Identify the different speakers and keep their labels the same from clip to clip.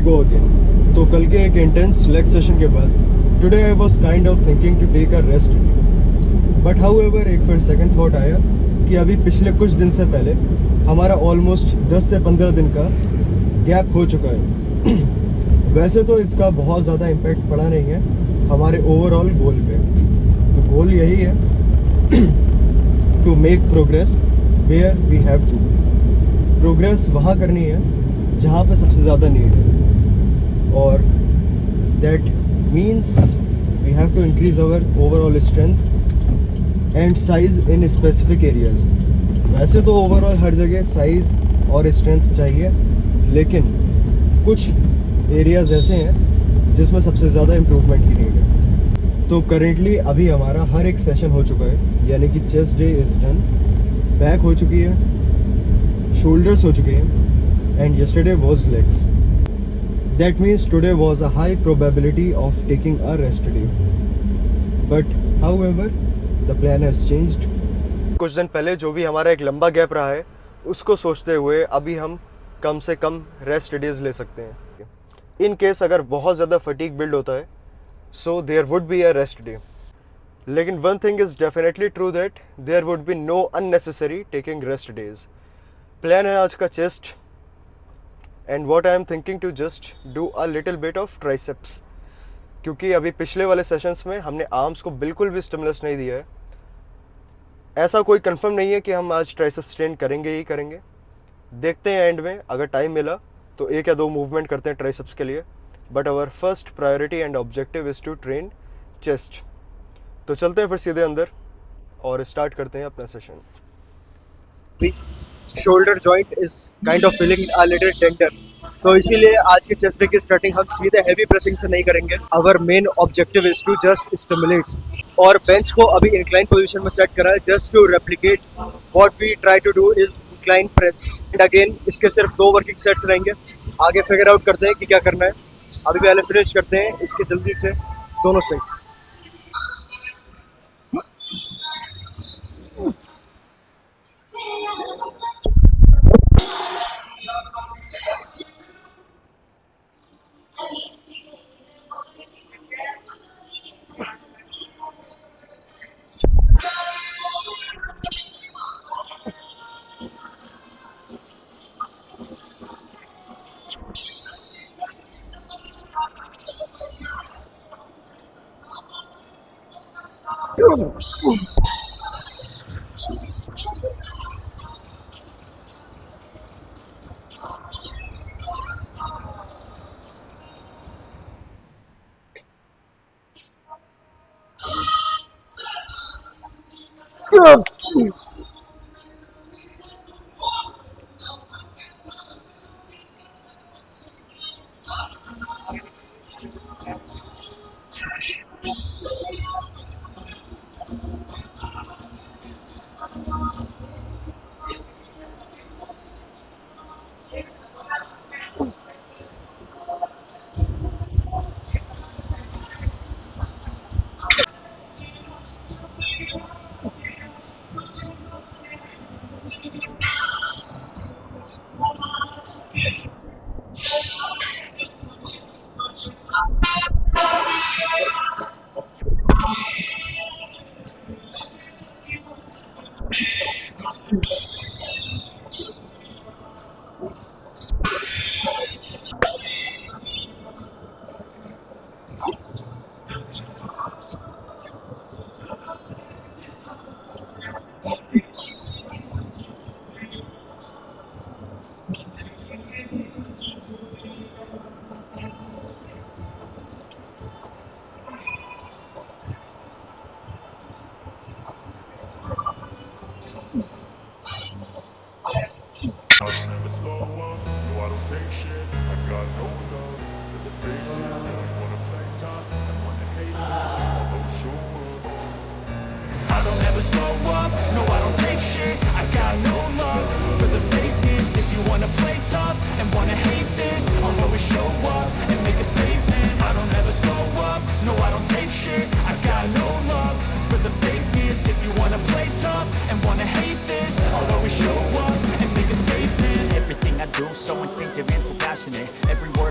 Speaker 1: go again. तो कल के एक इंटेंस लेग सेशन के बाद today I was kind of thinking to take a rest, but however एक फिर सेकंड थॉट आया कि अभी पिछले कुछ दिन से पहले हमारा ऑलमोस्ट 10 से 15 दिन का गैप हो चुका है। वैसे तो इसका बहुत ज़्यादा इम्पैक्ट पड़ा नहीं है हमारे ओवरऑल गोल पे। तो गोल यही है to make progress where we have to. Progress वहाँ करनी है जहाँ पे सबसे ज़्यादा नीड है, और that means we have to increase our overall strength and size in specific areas. वैसे तो ओवरऑल हर जगह साइज़ और स्ट्रेंथ चाहिए, लेकिन कुछ एरियाज़ ऐसे हैं जिसमें सबसे ज़्यादा इम्प्रूवमेंट की नीड है। तो करेंटली अभी हमारा हर एक सेशन हो चुका है, यानी कि chest day is done, back हो चुकी है, शोल्डर्स हो चुके हैं, and yesterday was legs. That means today was a high probability of taking a rest day. But however, the plan has changed. कुछ दिन पहले जो भी हमारा एक लंबा गैप रहा है उसको सोचते हुए अभी हम कम से कम रेस्ट डेज ले सकते हैं। इन केस अगर बहुत ज़्यादा फटीग बिल्ड होता है, so there would be a rest day. लेकिन one thing is definitely true that there would be no unnecessary taking rest days. Plan है आज का chest, and what I am thinking to just do a little bit of triceps, क्योंकि अभी पिछले वाले sessions में हमने आर्म्स को बिल्कुल भी स्टिमुलस नहीं दिया है। ऐसा कोई कंफर्म नहीं है कि हम आज ट्राइसेप्स ट्रेन करेंगे ही करेंगे, देखते हैं एंड में। अगर टाइम मिला तो एक या दो मूवमेंट करते हैं ट्राइसेप्स के लिए, but our first priority and objective is to train chest. तो चलते हैं फिर सीधे अंदर और स्टार्ट करते हैं अपना session. Shoulder joint is kind of feeling a little tender, तो इसीलिए आज के चेस्ट डे की स्टार्टिंग हम सीधे हैवी प्रेसिंग से नहीं करेंगे। Our main objective is to just stimulate, और बेंच को अभी इंक्लाइन पोजीशन में सेट करा है just to replicate what we try to do is incline press. And again इसके सिर्फ 2 वर्किंग सेट्स रहेंगे, आगे फिगर आउट करते हैं कि क्या करना है। अभी पहले फिनिश करते हैं इसके जल्दी से दोनों sets.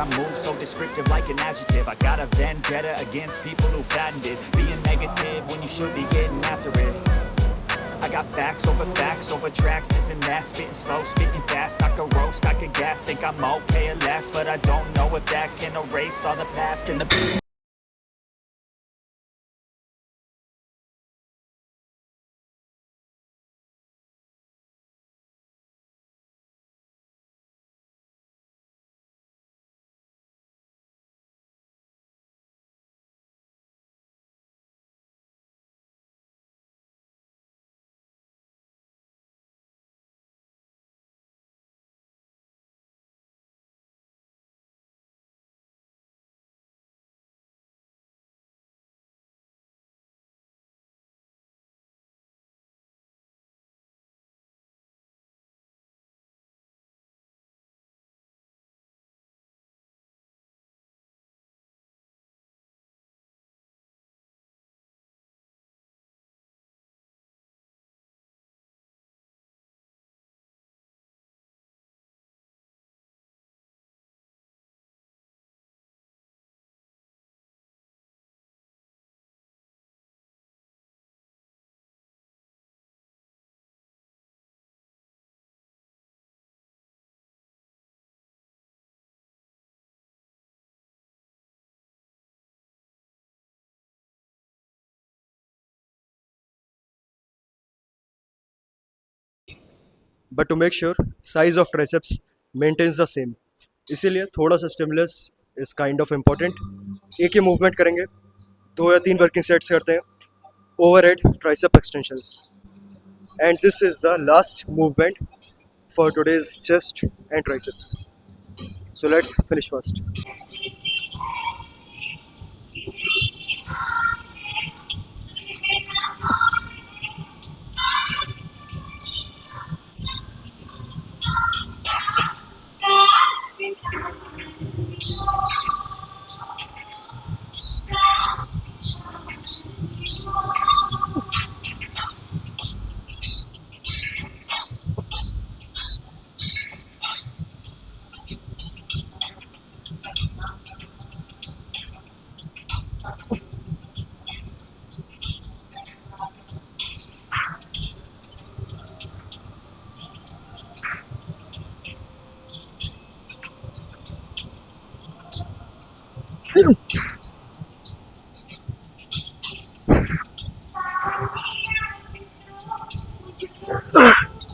Speaker 2: I move so descriptive like an adjective. I got a vendetta against people who patented being negative when you should be getting after it. I got facts over tracks, this and that. Spitting slow, spitting fast, I could roast, I could gas. Think I'm okay at last, but I don't know if that can erase all the past and the...
Speaker 1: but to make sure size of triceps maintains the same, इसीलिए थोड़ा सा stimulus is kind of important. एक ही movement करेंगे, 2 या 3 working sets करते हैं, overhead tricep extensions, and this is the last movement for today's chest and triceps. So let's finish first.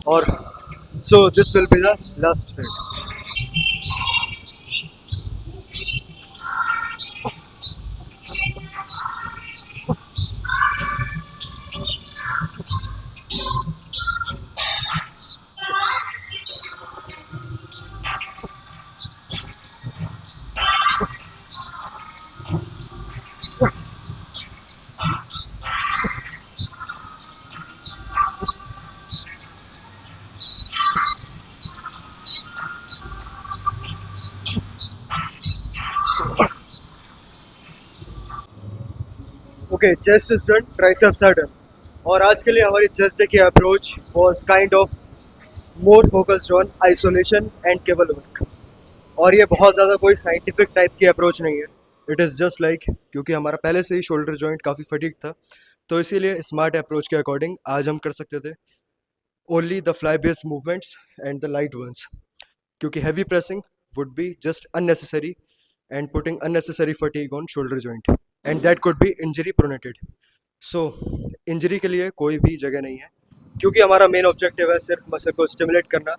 Speaker 1: और so this will be the last set. Okay, chest is done, triceps are done. और आज के लिए हमारी chest की approach was kind of more focused on isolation and cable work. और ये बहुत ज़्यादा कोई साइंटिफिक टाइप की अप्रोच नहीं है, इट इज़ जस्ट लाइक क्योंकि हमारा पहले से ही शोल्डर जॉइंट काफ़ी फटीग था, तो इसीलिए स्मार्ट अप्रोच के अकॉर्डिंग आज हम कर सकते थे only the fly based movements and the light ones, क्योंकि heavy pressing would be just unnecessary and putting unnecessary fatigue on shoulder joint and that could be injury pronated. So injury के लिए कोई भी जगह नहीं है, क्योंकि हमारा मेन ऑब्जेक्टिव है सिर्फ मसल को स्टिमुलेट करना।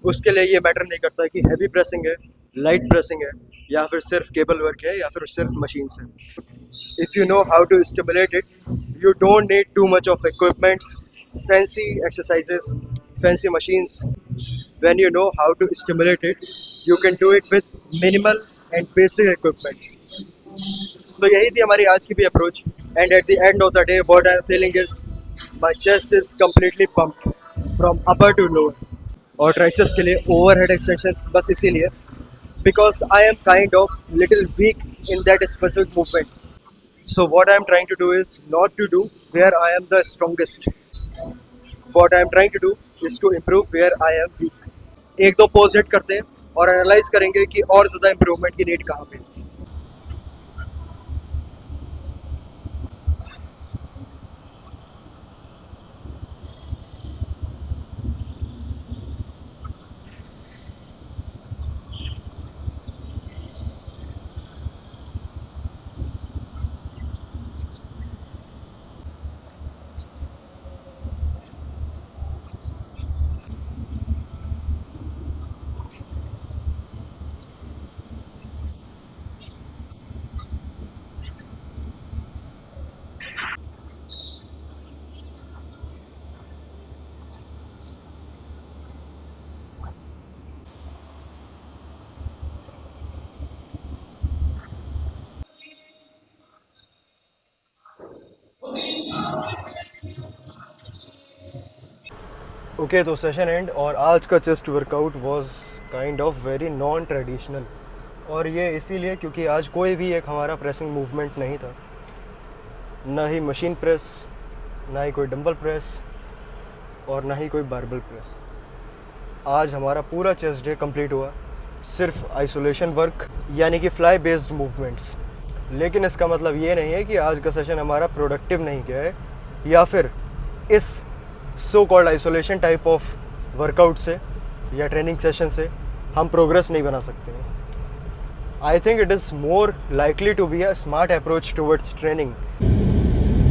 Speaker 1: उसके लिए ये मैटर नहीं करता कि हैवी प्रेसिंग है, लाइट प्रेसिंग है, या फिर सिर्फ केबल वर्क है, या फिर सिर्फ मशीन्स है। If you know how to stimulate it, you don't need too much of equipments, fancy exercises, fancy machines. When you know how to stimulate it, you can do it with minimal and basic equipments. तो यही थी हमारी आज की भी approach, and at the end of the day what I am feeling is my chest is completely pumped from upper to lower. और triceps के लिए ओवरहेड एक्सटेंशंस बस इसीलिए because I am kind of little weak in that specific movement. So what I am trying to do is not to do where I am the strongest, what I am trying to do is to improve where I am weak. 1-2 pose hit करते हैं, और analyse करेंगे कि और ज़्यादा improvement की need कहाँ पे है। ओके तो सेशन एंड और आज का chest workout was kind of very non traditional, और ये इसीलिए क्योंकि आज कोई भी एक हमारा प्रेसिंग मूवमेंट नहीं था, ना ही मशीन प्रेस, ना ही कोई डंबल प्रेस और ना ही कोई बारबल प्रेस। आज हमारा पूरा चेस्ट डे कंप्लीट हुआ सिर्फ आइसोलेशन वर्क यानी कि फ्लाई बेस्ड मूवमेंट्स। लेकिन इसका मतलब ये नहीं है कि आज का सेशन हमारा प्रोडक्टिव नहीं गया है या फिर इस so called isolation type of workout से या ट्रेनिंग सेशन से हम प्रोग्रेस नहीं बना सकते हैं। I think it is more likely to be a smart approach towards training,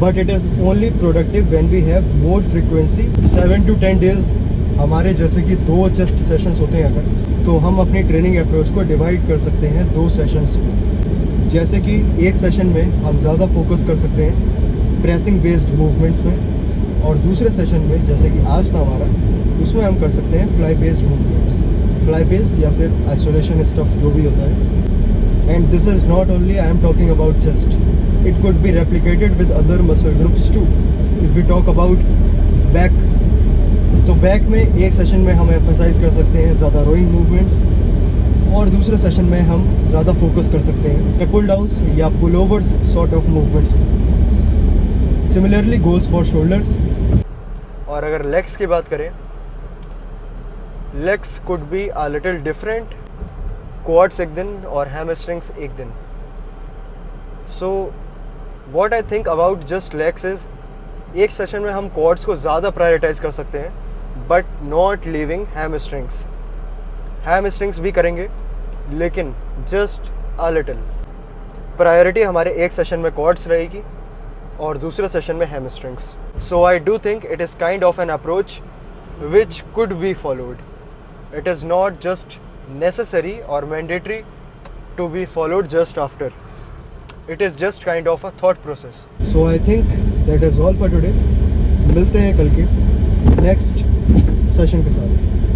Speaker 1: but it is only productive when we have more frequency. 7 to 10 days हमारे जैसे कि 2 चेस्ट सेशंस होते हैं अगर, तो हम अपनी ट्रेनिंग अप्रोच को डिवाइड कर सकते हैं 2 सेशंस में। जैसे कि एक सेशन में हम ज़्यादा फोकस कर सकते हैं प्रेसिंग बेस्ड मूवमेंट्स में, और दूसरे सेशन में जैसे कि आज था हमारा, उसमें हम कर सकते हैं fly based movements, fly based या फिर आइसोलेशन स्टफ जो भी होता है। And this is not only I am talking about chest, it could be replicated with other muscle groups too. If we talk about back, तो back में एक session में हम एम्फेसाइज कर सकते हैं ज़्यादा रोइंग मूवमेंट्स, और दूसरे सेशन में हम ज़्यादा फोकस कर सकते हैं पुल डाउन्स या pull overs sort of movements. Similarly goes for shoulders. और अगर लेग्स की बात करें, legs could be a little different, quads एक दिन और हैमस्ट्रिंग्स एक दिन। So what I think about just legs is, एक सेशन में हम क्वाड्स को ज़्यादा प्रायोरिटाइज कर सकते हैं but not leaving hamstrings. Hamstrings भी करेंगे लेकिन जस्ट अ लिटिल। प्रायोरिटी हमारे एक सेशन में क्वाड्स रहेगी और दूसरे सेशन में hamstrings. So I do think it is kind of an approach which could be followed. It is not just necessary और mandatory to be followed just after, it is just kind of a thought process. So I think that is all for today. मिलते हैं कल के next session के साथ।